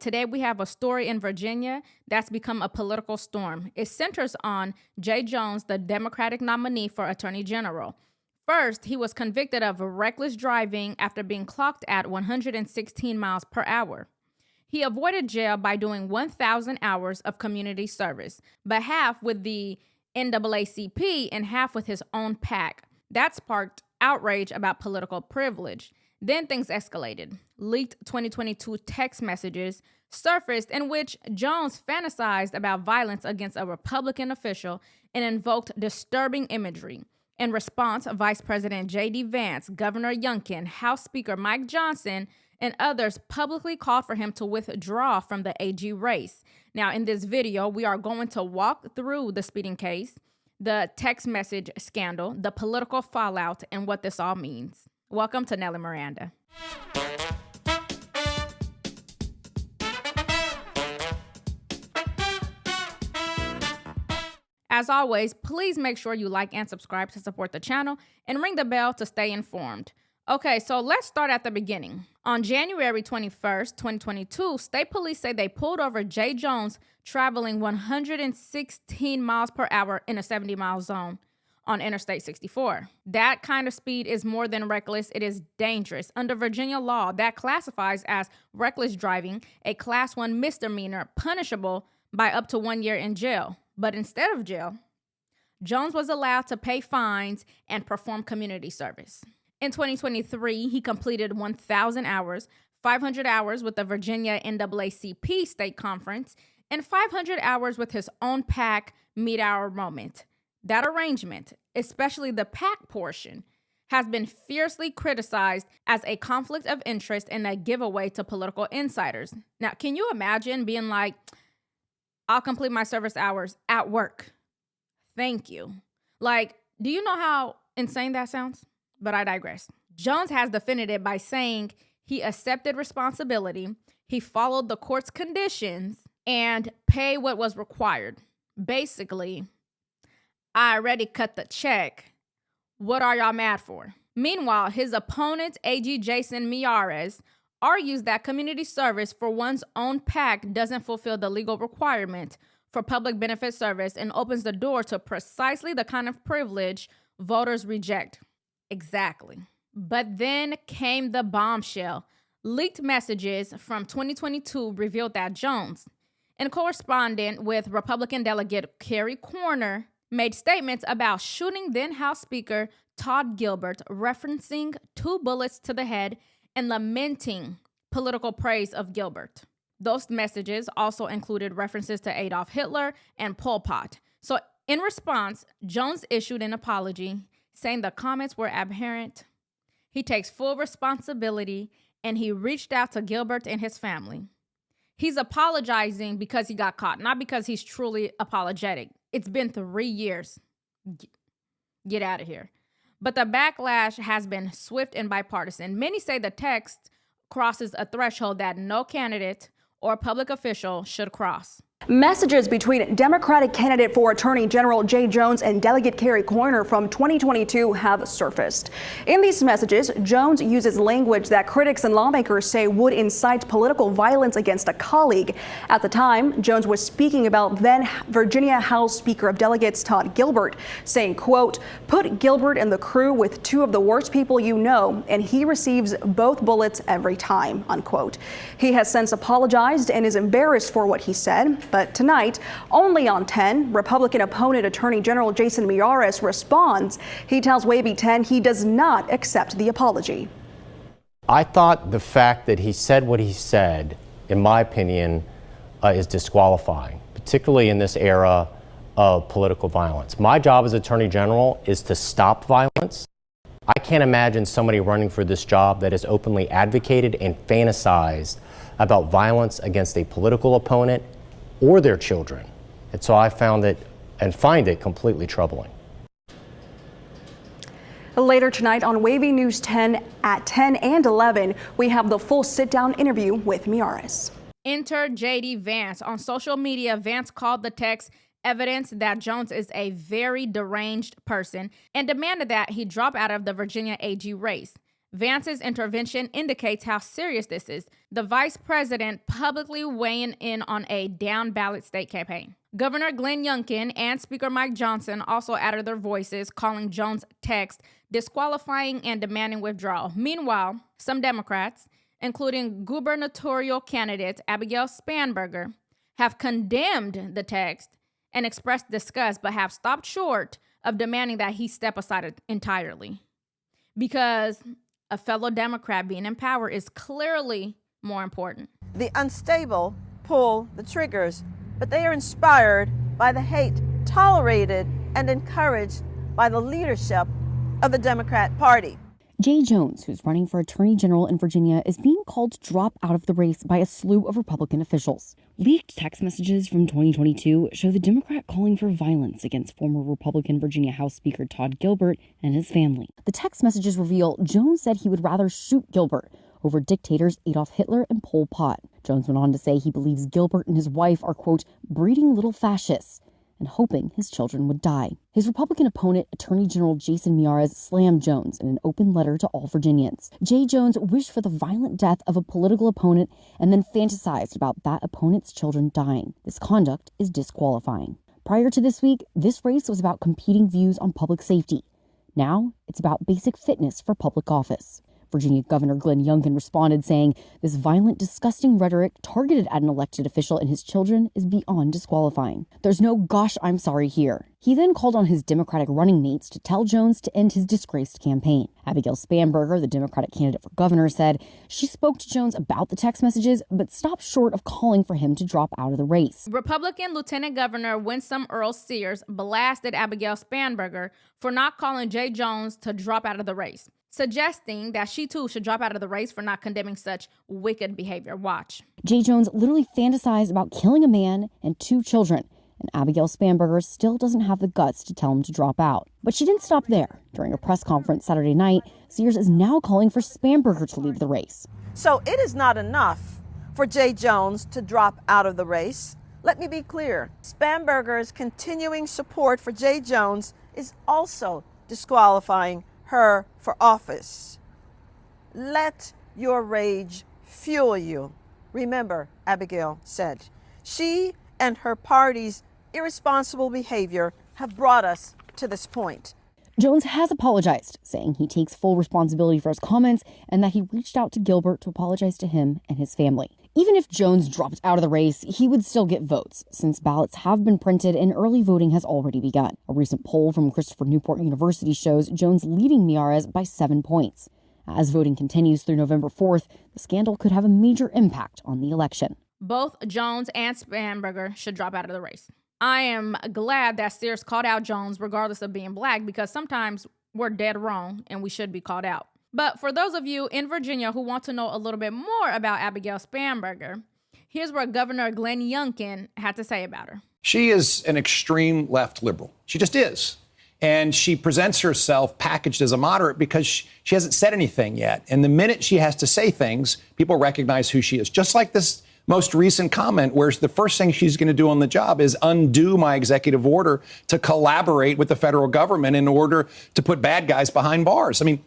Today we have a story in Virginia that's become a political storm. It centers on Jay Jones, the Democratic nominee for Attorney General. First, he was convicted of reckless driving after being clocked at 116 miles per hour. He avoided jail by doing 1,000 hours of community service, but half with the NAACP and half with his own PAC. That sparked outrage about political privilege. Then things escalated. Leaked 2022 text messages surfaced in which Jones fantasized about violence against a Republican official and invoked disturbing imagery. In response, Vice President J.D. Vance, Governor Youngkin, House Speaker Mike Johnson, and others publicly called for him to withdraw from the AG race. Now, in this video, we are going to walk through the speeding case, the text message scandal, the political fallout, and what this all means. Welcome to Nelly Miranda. As always, please make sure you like and subscribe to support the channel and ring the bell to stay informed. Okay, so let's start at the beginning. On January 21st, 2022, state police say they pulled over Jay Jones traveling 116 miles per hour in a 70-mile zone on Interstate 64. That kind of speed is more than reckless. It is dangerous. Under Virginia law, that classifies as reckless driving, a Class 1 misdemeanor punishable by up to 1 year in jail. But instead of jail, Jones was allowed to pay fines and perform community service. In 2023, he completed 1,000 hours, 500 hours with the Virginia NAACP State Conference, and 500 hours with his own PAC Meet-Our Moment. That arrangement, especially the PAC portion, has been fiercely criticized as a conflict of interest and a giveaway to political insiders. Now, can you imagine being like, I'll complete my service hours at work. Thank you. Like, do you know how insane that sounds? But I digress. Jones has defended it by saying he accepted responsibility, he followed the court's conditions, and paid what was required. Basically, I already cut the check. What are y'all mad for? Meanwhile, his opponent, AG Jason Miyares, argues that community service for one's own PAC doesn't fulfill the legal requirement for public benefit service and opens the door to precisely the kind of privilege voters reject. Exactly. But then came the bombshell. Leaked messages from 2022 revealed that Jones, in correspondence with Republican delegate Kerry Corner, made statements about shooting then House Speaker Todd Gilbert, referencing 2 bullets to the head and lamenting political praise of Gilbert. Those messages also included references to Adolf Hitler and Pol Pot. So in response, Jones issued an apology saying the comments were aberrant. He takes full responsibility and he reached out to Gilbert and his family. He's apologizing because he got caught, not because he's truly apologetic. It's been 3 years. Get out of here. But the backlash has been swift and bipartisan. Many say the text crosses a threshold that no candidate or public official should cross. Messages between Democratic candidate for Attorney General Jay Jones and Delegate Kerry Corner from 2022 have surfaced. In these messages, Jones uses language that critics and lawmakers say would incite political violence against a colleague. At the time, Jones was speaking about then Virginia House Speaker of Delegates Todd Gilbert, saying, quote, "Put Gilbert in the crew with 2 of the worst people you know, and he receives both bullets every time," unquote. He has since apologized and is embarrassed for what he said. But tonight, only on 10, Republican opponent Attorney General Jason Miyares responds. He tells Wavy 10 he does not accept the apology. I thought the fact that he said what he said, in my opinion, is disqualifying, particularly in this era of political violence. My job as Attorney General is to stop violence. I can't imagine somebody running for this job that has openly advocated and fantasized about violence against a political opponent or their children. And so I found it and find it completely troubling. Later tonight on Wavy News 10 at 10 and 11, we have the full sit-down interview with Miyares. Enter J.D. Vance. On social media, Vance called the text evidence that Jones is a very deranged person and demanded that he drop out of the Virginia AG race. Vance's intervention indicates how serious this is. The vice president publicly weighing in on a down-ballot state campaign. Governor Glenn Youngkin and Speaker Mike Johnson also added their voices, calling Jones' text disqualifying and demanding withdrawal. Meanwhile, some Democrats, including gubernatorial candidate Abigail Spanberger, have condemned the text and expressed disgust, but have stopped short of demanding that he step aside entirely. Because a fellow Democrat being in power is clearly more important. The unstable pull the triggers, but they are inspired by the hate tolerated and encouraged by the leadership of the Democrat Party. Jay Jones, who's running for attorney general in Virginia, is being called to drop out of the race by a slew of Republican officials. Leaked text messages from 2022 show the Democrat calling for violence against former Republican Virginia House Speaker Todd Gilbert and his family. The text messages reveal Jones said he would rather shoot Gilbert over dictators Adolf Hitler and Pol Pot. Jones went on to say he believes Gilbert and his wife are, quote, breeding little fascists, and hoping his children would die. His Republican opponent, Attorney General Jason Miyares, slammed Jones in an open letter to all Virginians. Jay Jones wished for the violent death of a political opponent and then fantasized about that opponent's children dying. This conduct is disqualifying. Prior to this week, this race was about competing views on public safety. Now, it's about basic fitness for public office. Virginia Governor Glenn Youngkin responded saying, this violent, disgusting rhetoric targeted at an elected official and his children is beyond disqualifying. There's no gosh, I'm sorry here. He then called on his Democratic running mates to tell Jones to end his disgraced campaign. Abigail Spanberger, the Democratic candidate for governor, said she spoke to Jones about the text messages, but stopped short of calling for him to drop out of the race. Republican Lieutenant Governor Winsome Earl Sears blasted Abigail Spanberger for not calling Jay Jones to drop out of the race, suggesting that she too should drop out of the race for not condemning such wicked behavior. Watch. Jay Jones literally fantasized about killing a man and 2 children, and Abigail Spanberger still doesn't have the guts to tell him to drop out. But she didn't stop there. During a press conference Saturday night, Sears is now calling for Spanberger to leave the race. So it is not enough for Jay Jones to drop out of the race. Let me be clear. Spanberger's continuing support for Jay Jones is also disqualifying her for office. Let your rage fuel you. Remember, Abigail said, she and her party's irresponsible behavior have brought us to this point. Jones has apologized, saying he takes full responsibility for his comments and that he reached out to Gilbert to apologize to him and his family. Even if Jones dropped out of the race, he would still get votes, since ballots have been printed and early voting has already begun. A recent poll from Christopher Newport University shows Jones leading Miyares by 7 points. As voting continues through November 4th, the scandal could have a major impact on the election. Both Jones and Spanberger should drop out of the race. I am glad that Sears called out Jones regardless of being black, because sometimes we're dead wrong and we should be called out. But for those of you in Virginia who want to know a little bit more about Abigail Spanberger, here's what Governor Glenn Youngkin had to say about her. She is an extreme left liberal. She just is. And she presents herself packaged as a moderate because she hasn't said anything yet. And the minute she has to say things, people recognize who she is. Just like this most recent comment, where the first thing she's going to do on the job is undo my executive order to collaborate with the federal government in order to put bad guys behind bars. I mean,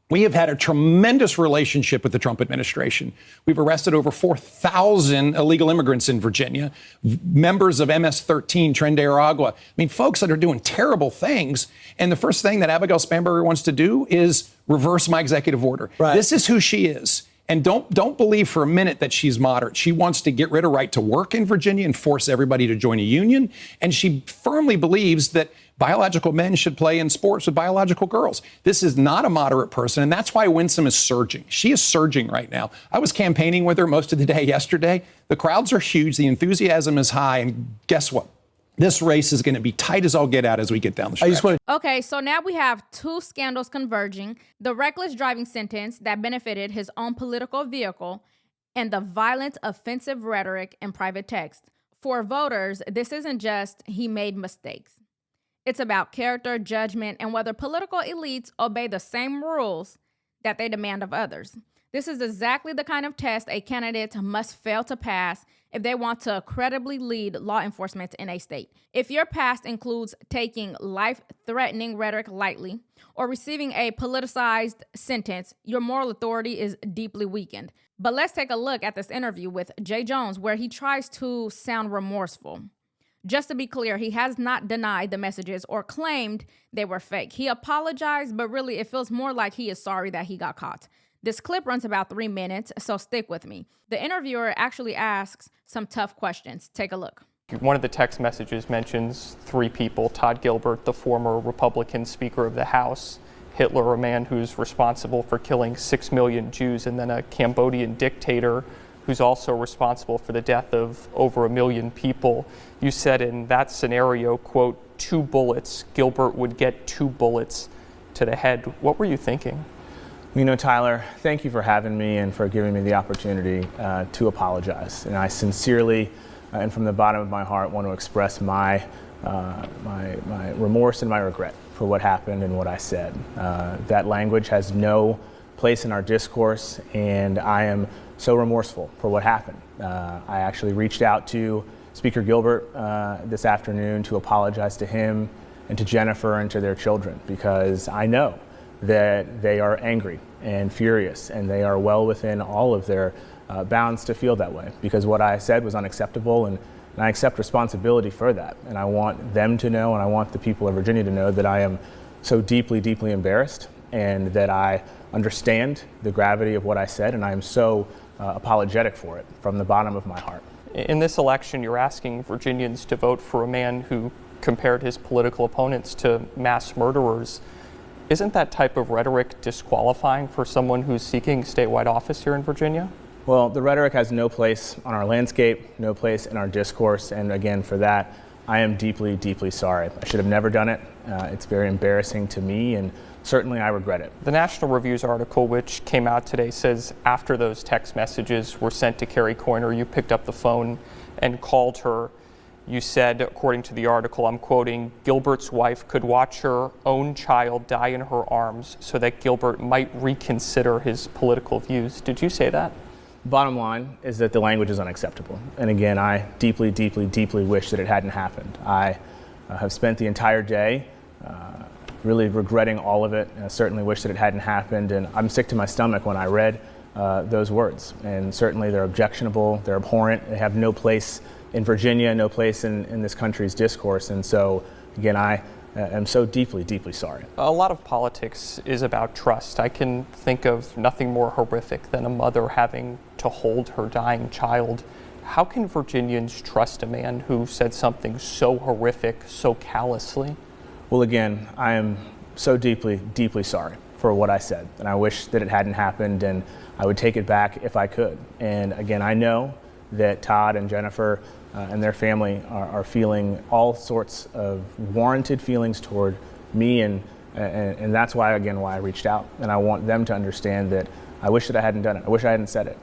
we have had a tremendous relationship with the Trump administration. We've arrested over 4,000 illegal immigrants in Virginia, members of MS-13, Tren de Aragua. I mean, folks that are doing terrible things. And the first thing that Abigail Spanberger wants to do is reverse my executive order. Right. This is who she is. And don't believe for a minute that she's moderate. She wants to get rid of right to work in Virginia and force everybody to join a union. And she firmly believes that biological men should play in sports with biological girls. This is not a moderate person, and that's why Winsome is surging. She is surging right now. I was campaigning with her most of the day yesterday. The crowds are huge. The enthusiasm is high. And guess what? This race is going to be tight as all get out as we get down the stretch. Okay, so now we have 2 scandals converging: the reckless driving sentence that benefited his own political vehicle and the violent, offensive rhetoric in private text. For voters, this isn't just he made mistakes. It's about character, judgment, and whether political elites obey the same rules that they demand of others. This is exactly the kind of test a candidate must fail to pass if they want to credibly lead law enforcement in a state. If your past includes taking life-threatening rhetoric lightly or receiving a politicized sentence, your moral authority is deeply weakened. But let's take a look at this interview with Jay Jones where he tries to sound remorseful. Just to be clear, he has not denied the messages or claimed they were fake. He apologized, but really it feels more like he is sorry that he got caught. This clip runs about 3 minutes, so stick with me. The interviewer actually asks some tough questions. Take a look. One of the text messages mentions 3 people: Todd Gilbert, the former Republican Speaker of the House, Hitler, a man who's responsible for killing 6 million Jews, and then a Cambodian dictator who's also responsible for the death of over 1 million people. You said in that scenario, quote, 2 bullets, Gilbert would get 2 bullets to the head. What were you thinking? You know, Tyler, thank you for having me and for giving me the opportunity to apologize. And I sincerely and from the bottom of my heart want to express my remorse and my regret for what happened and what I said. That language has no place in our discourse, and I am so remorseful for what happened. I actually reached out to Speaker Gilbert this afternoon to apologize to him and to Jennifer and to their children, because I know that they are angry and furious, and they are well within all of their bounds to feel that way, because what I said was unacceptable, and I accept responsibility for that. And I want them to know, and I want the people of Virginia to know, that I am so deeply, deeply embarrassed, and that I understand the gravity of what I said, and I am so apologetic for it from the bottom of my heart. In this election, you're asking Virginians to vote for a man who compared his political opponents to mass murderers. Isn't that type of rhetoric disqualifying for someone who's seeking statewide office here in Virginia? Well, the rhetoric has no place on our landscape, no place in our discourse, and again, for that, I am deeply, deeply sorry. I should have never done it. It's very embarrassing to me, and certainly I regret it. The National Review's article, which came out today, says after those text messages were sent to Carrie Coyner, you picked up the phone and called her. You said, according to the article, I'm quoting, Gilbert's wife could watch her own child die in her arms so that Gilbert might reconsider his political views. Did you say that? Bottom line is that the language is unacceptable. And again, I deeply, deeply, deeply wish that it hadn't happened. I have spent the entire day really regretting all of it. I certainly wish that it hadn't happened. And I'm sick to my stomach when I read those words. And certainly they're objectionable, they're abhorrent, they have no place in Virginia, no place in this country's discourse. And so, again, I am so deeply, deeply sorry. A lot of politics is about trust. I can think of nothing more horrific than a mother having to hold her dying child. How can Virginians trust a man who said something so horrific, so callously? Well, again, I am so deeply, deeply sorry for what I said. And I wish that it hadn't happened, and I would take it back if I could. And again, I know that Todd and Jennifer and their family are feeling all sorts of warranted feelings toward me, and that's why, again, why I reached out. And I want them to understand that I wish that I hadn't done it. I wish I hadn't said it.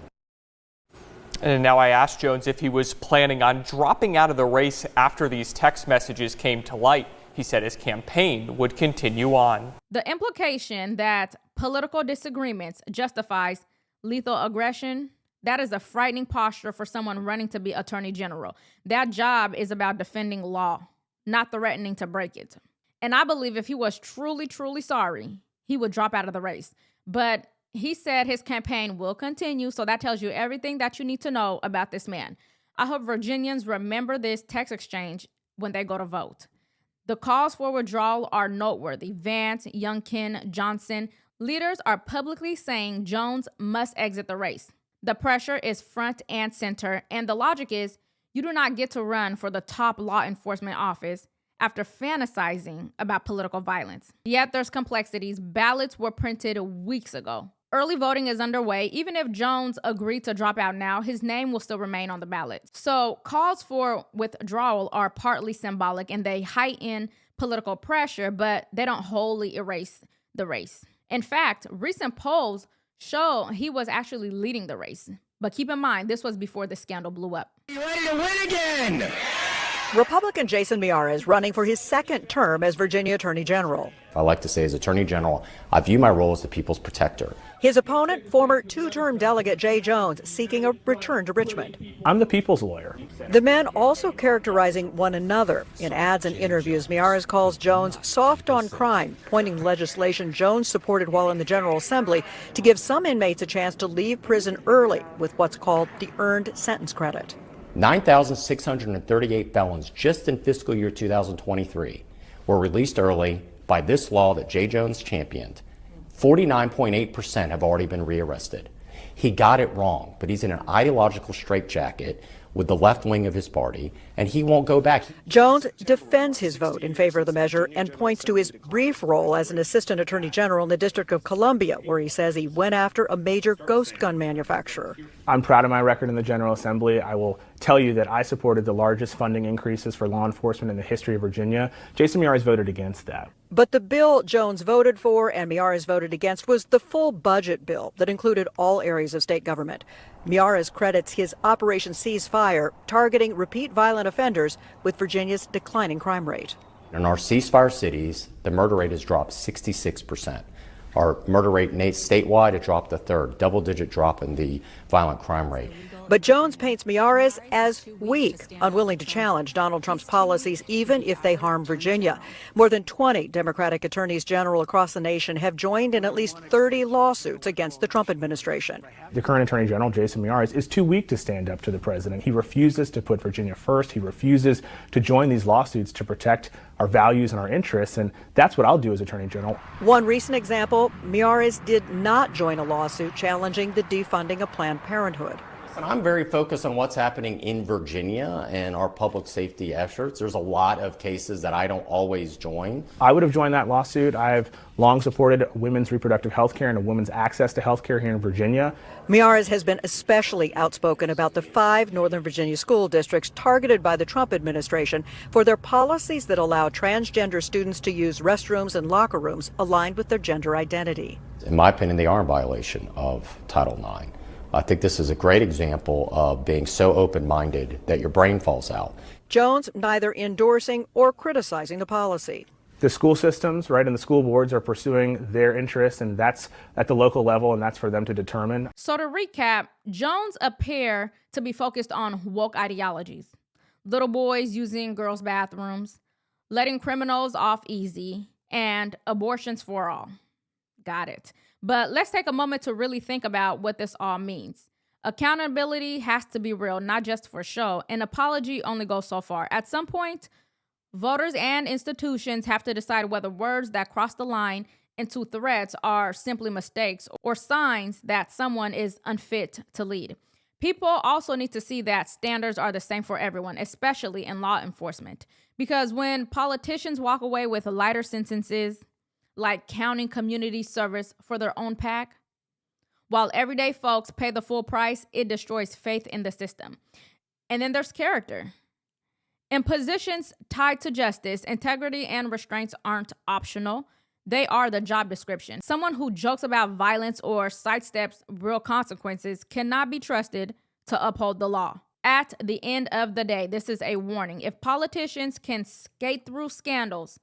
And now I asked Jones if he was planning on dropping out of the race after these text messages came to light. He said his campaign would continue on. The implication that political disagreements justifies lethal aggression, that is a frightening posture for someone running to be Attorney General. That job is about defending law, not threatening to break it. And I believe if he was truly, truly sorry, he would drop out of the race. But he said his campaign will continue, so that tells you everything that you need to know about this man. I hope Virginians remember this text exchange when they go to vote. The calls for withdrawal are noteworthy. Vance, Youngkin, Johnson, leaders are publicly saying Jones must exit the race. The pressure is front and center, and the logic is you do not get to run for the top law enforcement office after fantasizing about political violence. Yet there's complexities. Ballots were printed weeks ago. Early voting is underway. Even if Jones agreed to drop out now, his name will still remain on the ballot. So calls for withdrawal are partly symbolic, and they heighten political pressure, but they don't wholly erase the race. In fact, recent polls show he was actually leading the race. But keep in mind, this was before the scandal blew up. You ready to win again? Republican Jason Miara is running for his second term as Virginia Attorney General. I like to say as Attorney General, I view my role as the people's protector. His opponent, former two-term delegate Jay Jones, seeking a return to Richmond. I'm the people's lawyer. The men also characterizing one another. In ads and interviews, Miara calls Jones soft on crime, pointing to legislation Jones supported while in the General Assembly to give some inmates a chance to leave prison early with what's called the earned sentence credit. 9,638 felons just in fiscal year 2023 were released early by this law that Jay Jones championed. 49.8% have already been rearrested. He got it wrong, but he's in an ideological straitjacket with the left wing of his party, and he won't go back. Jones defends his vote in favor of the measure and points to his brief role as an assistant attorney general in the District of Columbia, where he says he went after a major ghost gun manufacturer. I'm proud of my record in the General Assembly. I will tell you that I supported the largest funding increases for law enforcement in the history of Virginia. Jason Miara's voted against that. But the bill Jones voted for and Miara's voted against was the full budget bill that included all areas of state government. Miara's credits his Operation Ceasefire, targeting repeat violent offenders with Virginia's declining crime rate. In our ceasefire cities, the murder rate has dropped 66%. Our murder rate statewide, it dropped a third, double-digit drop in the violent crime rate. But Jones paints Miara as weak, unwilling to challenge Donald Trump's policies even if they harm Virginia. More than 20 Democratic attorneys general across the nation have joined in at least 30 lawsuits against the Trump administration. The current Attorney General, Jason Miara, is too weak to stand up to the president. He refuses to put Virginia first. He refuses to join these lawsuits to protect our values and our interests, and that's what I'll do as Attorney General. One recent example, Miara did not join a lawsuit challenging the defunding of Planned Parenthood. And I'm very focused on what's happening in Virginia and our public safety efforts. There's a lot of cases that I don't always join. I would have joined that lawsuit. I've long supported women's reproductive health care and a women's access to health care here in Virginia. Miara has been especially outspoken about the 5 Northern Virginia school districts targeted by the Trump administration for their policies that allow transgender students to use restrooms and locker rooms aligned with their gender identity. In my opinion, they are in violation of Title IX. I think this is a great example of being so open-minded that your brain falls out. Jones neither endorsing or criticizing the policy. The school systems, right, and the school boards are pursuing their interests, and that's at the local level, and that's for them to determine. So to recap, Jones appear to be focused on woke ideologies. Little boys using girls' bathrooms, letting criminals off easy, and abortions for all. Got it. But let's take a moment to really think about what this all means. Accountability has to be real, not just for show. An apology only goes so far. At some point, voters and institutions have to decide whether words that cross the line into threats are simply mistakes or signs that someone is unfit to lead. People also need to see that standards are the same for everyone, especially in law enforcement. Because when politicians walk away with lighter sentences, like counting community service for their own pack, while everyday folks pay the full price, it destroys faith in the system. And then there's character. In positions tied to justice, integrity and restraints aren't optional. They are the job description. Someone who jokes about violence or sidesteps real consequences cannot be trusted to uphold the law. At the end of the day, this is a warning. If politicians can skate through scandals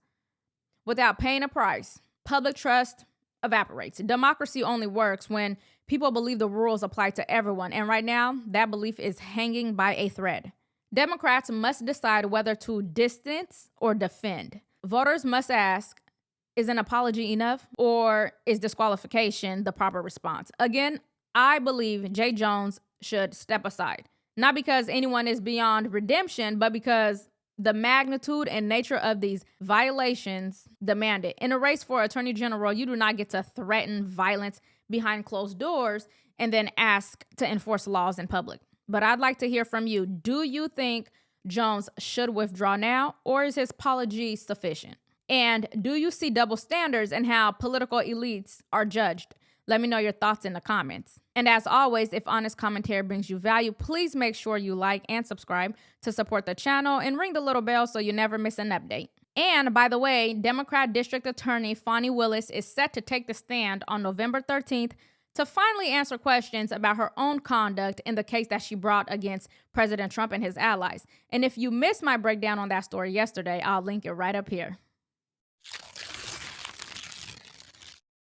without paying a price, public trust evaporates. Democracy only works when people believe the rules apply to everyone. And right now, that belief is hanging by a thread. Democrats must decide whether to distance or defend. Voters must ask, is an apology enough, or is disqualification the proper response? Again, I believe Jay Jones should step aside. Not because anyone is beyond redemption, but because the magnitude and nature of these violations demand it. In a race for Attorney General, you do not get to threaten violence behind closed doors and then ask to enforce laws in public. But I'd like to hear from you. Do you think Jones should withdraw now, or is his apology sufficient? And do you see double standards in how political elites are judged? Let me know your thoughts in the comments. And as always, if honest commentary brings you value, please make sure you like and subscribe to support the channel and ring the little bell so you never miss an update. And by the way, Democrat District Attorney Fani Willis is set to take the stand on November 13th to finally answer questions about her own conduct in the case that she brought against President Trump and his allies. And if you missed my breakdown on that story yesterday, I'll link it right up here.